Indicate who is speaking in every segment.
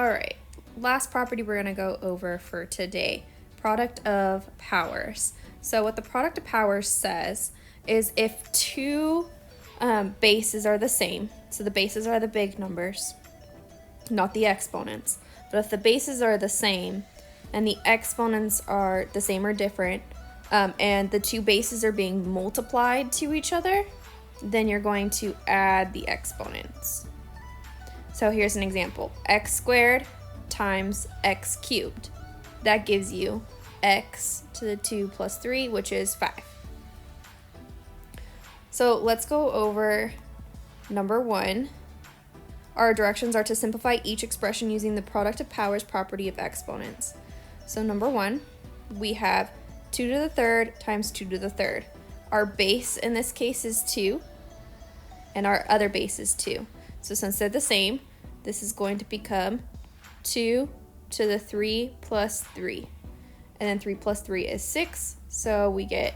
Speaker 1: All right, last property we're gonna go over for today, product of powers. So what the product of powers says is if two bases are the same, so the bases are the big numbers, not the exponents, but if the bases are the same and the exponents are the same or different, and the two bases are being multiplied to each other, then you're going to add the exponents. So here's an example, x squared times x cubed. That gives you x to the 2 plus 3, which is 5. So let's go over number 1. Our directions are to simplify each expression using the product of powers property of exponents. So number 1, we have 2 to the third times 2 to the third. Our base in this case is 2, and our other base is 2. So since they're the same, this is going to become 2 to the 3 plus 3. And then 3 plus 3 is 6, so we get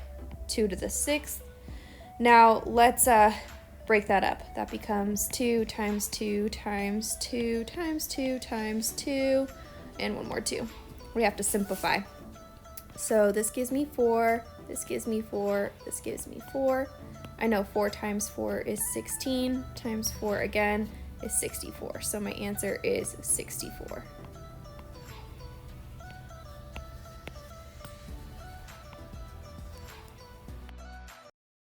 Speaker 1: 2 to the 6th. Now let's break that up. That becomes 2 times 2 times 2 times 2 times 2, and one more 2. We have to simplify. So this gives me 4, this gives me 4, this gives me 4. I know 4 times 4 is 16, times 4 again is 64. So my answer is 64.